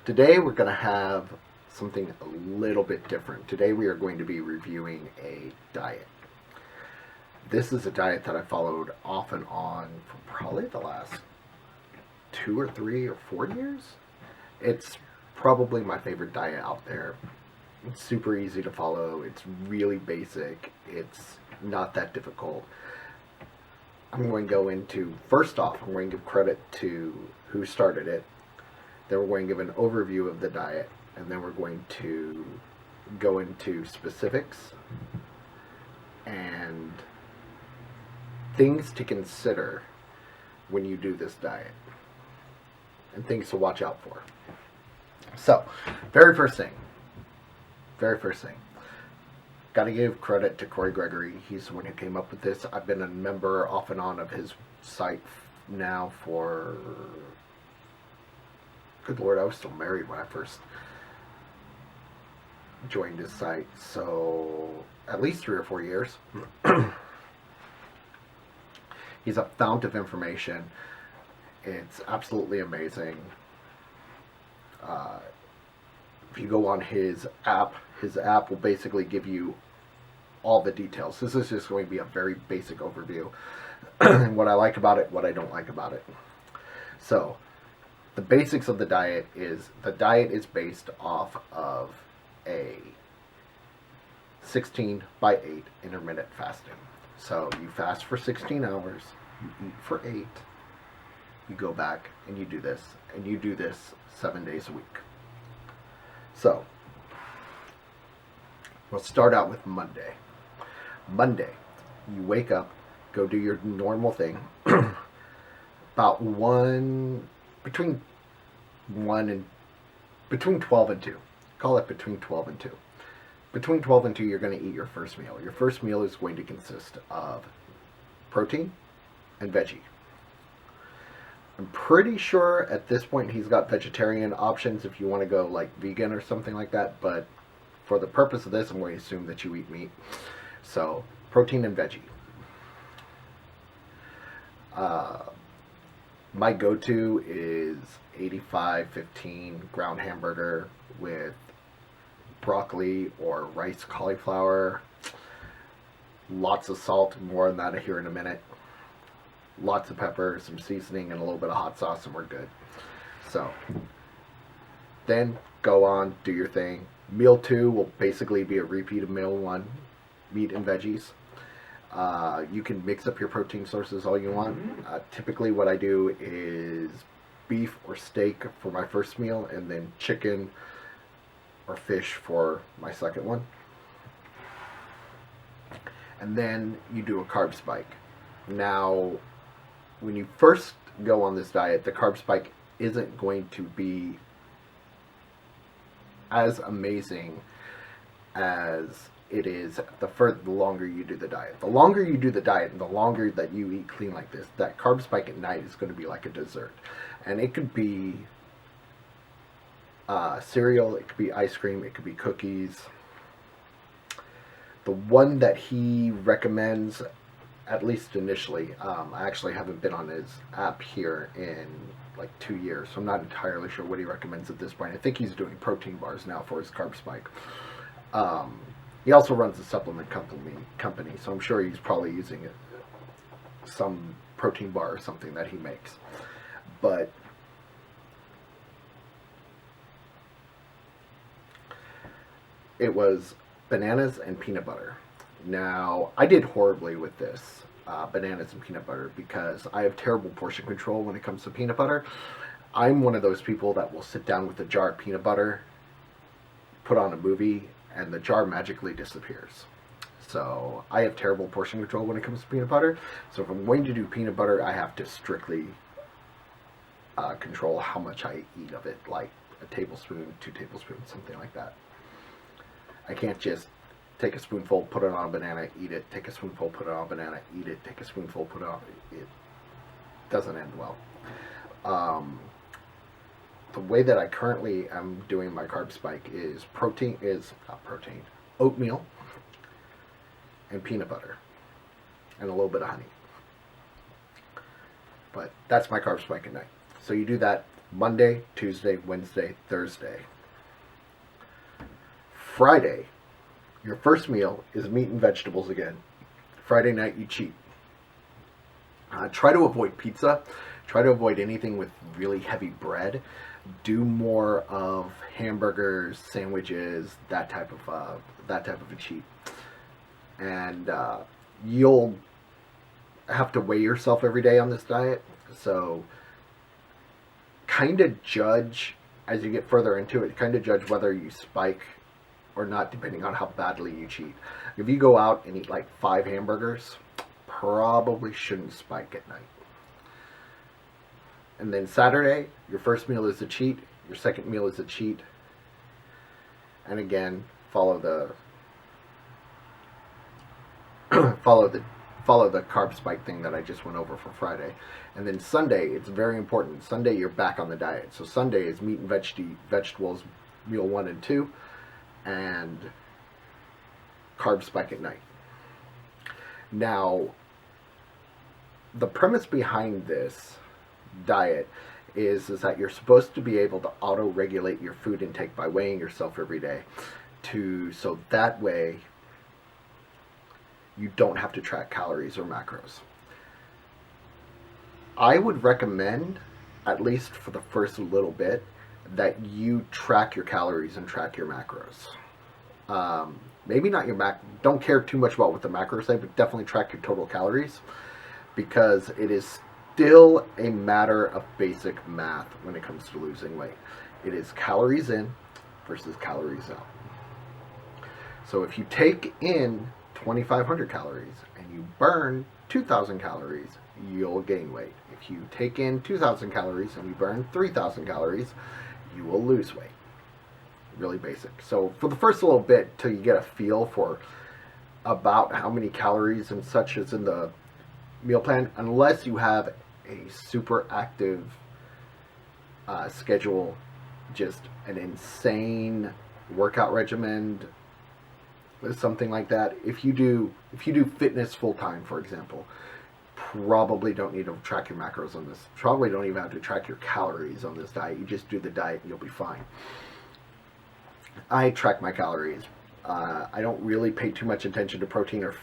Today we're going to have something a little bit different. Today we are going to be reviewing a diet. This is a diet that I followed off and on for probably the last 2 or 3 or 4 years. It's probably my favorite diet out there. It's super easy to follow. It's really basic. It's not that difficult. I'm going to go into, first off, I'm going to give credit to who started it. Then we're going to give an overview of the diet, and then we're going to go into specifics and things to consider when you do this diet and things to watch out for. So, very first thing, got to give credit to Corey Gregory. He's the one who came up with this. I've been a member off and on of his site now for, good Lord, I was still married when I first joined his site, so at least 3 or 4 years. He's a fount of information. It's absolutely amazing. If you go on his app will basically give you all the details. This is just going to be a very basic overview. What I like about it, what I don't like about it. So, the basics of the diet is based off of a 16/8 intermittent fasting. So you fast for 16 hours, you eat for 8, you go back and you do this 7 days a week. So, we'll start out with Monday. Monday, you wake up, go do your normal thing, about between 12 and 2. Call it between 12 and 2. Between 12 and 2, you're going to eat your first meal. Your first meal is going to consist of protein and veggie. I'm pretty sure at this point he's got vegetarian options if you want to go like vegan or something like that, but for the purpose of this, I'm going to assume that you eat meat. So, protein and veggie. My go-to is 85-15 ground hamburger with broccoli or rice cauliflower. Lots of salt, more on that here in a minute. Lots of pepper, some seasoning, and a little bit of hot sauce, and we're good. So, then go on, do your thing. Meal 2 will basically be a repeat of meal 1, meat and veggies. You can mix up your protein sources all you want. Typically what I do is beef or steak for my first meal, and then chicken or fish for my second one. And then you do a carb spike. Now, when you first go on this diet, the carb spike isn't going to be as amazing as it is the longer you do the diet. The longer you do the diet and the longer that you eat clean like this, that carb spike at night is going to be like a dessert. And it could be cereal, it could be ice cream, it could be cookies. The one that he recommends, at least initially, I actually haven't been on his app here in like 2 years, so I'm not entirely sure what he recommends at this point. I think he's doing protein bars now for his carb spike. He also runs a supplement company, so I'm sure he's probably using some protein bar or something that he makes. But it was bananas and peanut butter. Now, I did horribly with this, bananas and peanut butter, because I have terrible portion control when it comes to peanut butter. I'm one of those people that will sit down with a jar of peanut butter, put on a movie, and the jar magically disappears. So I have terrible portion control when it comes to peanut butter. So if I'm going to do peanut butter, I have to strictly control how much I eat of it, like a tablespoon, 2 tablespoons, something like that. I can't just take a spoonful, put it on a banana, eat it, take a spoonful, put it on a banana, eat it, take a spoonful, put it on. It doesn't end well. The way that I currently am doing my carb spike is oatmeal and peanut butter and a little bit of honey. But that's my carb spike at night. So you do that Monday, Tuesday, Wednesday, Thursday. Friday, your first meal is meat and vegetables again. Friday night, you cheat. Try to avoid pizza. Try to avoid anything with really heavy bread. Do more of hamburgers, sandwiches, that type of a cheat. And you'll have to weigh yourself every day on this diet. So kind of judge as you get further into it. Kind of judge whether you spike or not, depending on how badly you cheat. If you go out and eat like 5 hamburgers, probably shouldn't spike at night. And then Saturday, your first meal is a cheat, your second meal is a cheat, and again, follow the follow the carb spike thing that I just went over for Friday. And then Sunday, it's very important. Sunday, you're back on the diet. So Sunday is meat and vegetables, meal 1 and 2, and carb spike at night. Now, the premise behind this diet is that you're supposed to be able to auto-regulate your food intake by weighing yourself every day, so that way you don't have to track calories or macros. I would recommend, at least for the first little bit, that you track your calories and track your macros. Maybe not your don't care too much about what the macros say, but definitely track your total calories, because it is still a matter of basic math when it comes to losing weight. It is calories in versus calories out. So if you take in 2,500 calories and you burn 2,000 calories, you'll gain weight. If you take in 2,000 calories and you burn 3,000 calories, you will lose weight. Really basic. So for the first little bit, till you get a feel for about how many calories and such is in the meal plan, unless you have a super active schedule, just an insane workout regimen, something like that. If you do fitness full time, for example, probably don't need to track your macros on this. Probably don't even have to track your calories on this diet. You just do the diet and you'll be fine. I track my calories. I don't really pay too much attention to protein or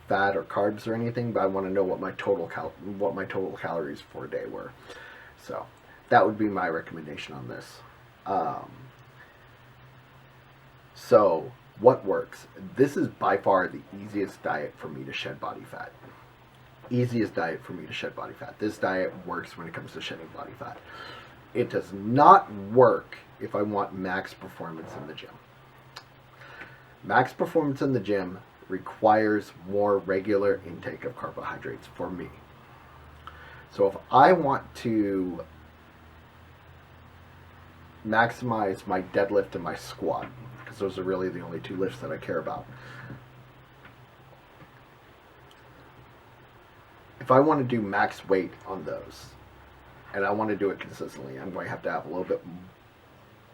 fat or carbs or anything, but I want to know what my total calories for a day were. So that would be my recommendation on this. So what works? This is by far the easiest diet for me to shed body fat. Easiest diet for me to shed body fat. This diet works when it comes to shedding body fat. It does not work if I want max performance in the gym. Max performance in the gym requires more regular intake of carbohydrates for me. So if I want to maximize my deadlift and my squat, because those are really the only 2 lifts that I care about, if I want to do max weight on those, and I want to do it consistently, I'm going to have a little bit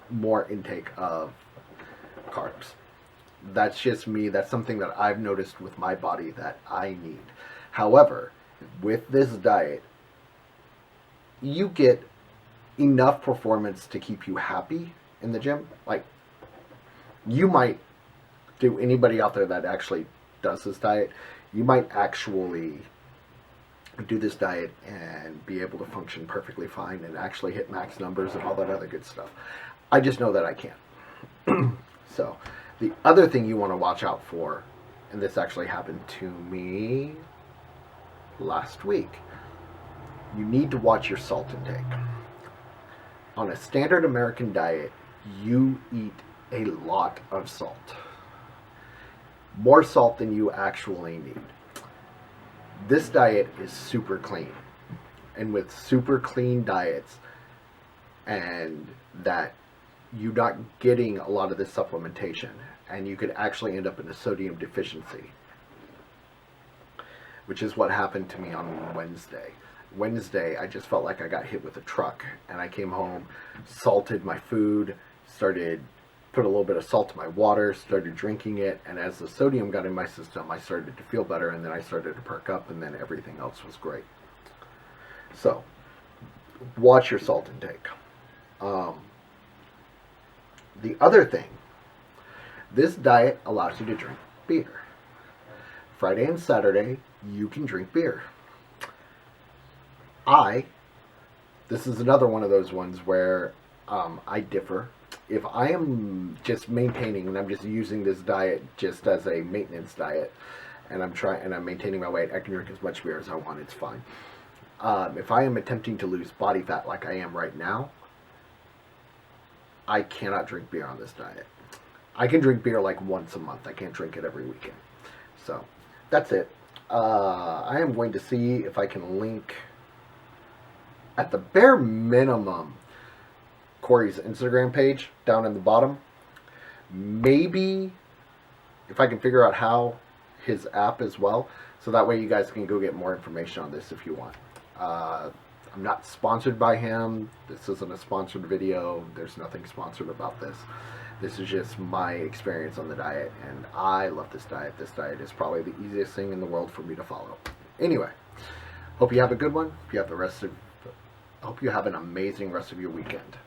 more intake of carbs. That's just me. That's something that I've noticed with my body that I need. However, with this diet, you get enough performance to keep you happy in the gym. Like, you might do, anybody out there that actually does this diet, you might actually do this diet and be able to function perfectly fine and actually hit max numbers and all that other good stuff. I just know that I can't. So the other thing you want to watch out for, and this actually happened to me last week, you need to watch your salt intake. On a standard American diet, you eat a lot of salt. More salt than you actually need. This diet is super clean. And with super clean diets, and that you're not getting a lot of this supplementation, and you could actually end up in a sodium deficiency, which is what happened to me on Wednesday. I just felt like I got hit with a truck, and I came home, salted my food, put a little bit of salt in my water, started drinking it, and as the sodium got in my system, I started to feel better, and then I started to perk up, and then everything else was great. So watch your salt intake. Um, the other thing, this diet allows you to drink beer. Friday and Saturday, you can drink beer. This is another one of those ones where I differ. If I am just maintaining and I'm just using this diet just as a maintenance diet, and I'm maintaining my weight, I can drink as much beer as I want. It's fine. If I am attempting to lose body fat like I am right now, I cannot drink beer on this diet. I can drink beer like once a month. I can't drink it every weekend. So that's it. I am going to see if I can link, at the bare minimum, Corey's Instagram page down in the bottom. Maybe if I can figure out how, his app as well, so that way you guys can go get more information on this if you want. I'm not sponsored by him. This isn't a sponsored video. There's nothing sponsored about this. This is just my experience on the diet, and I love this diet. This diet is probably the easiest thing in the world for me to follow. Anyway, hope you have a good one. Hope you have an amazing rest of your weekend.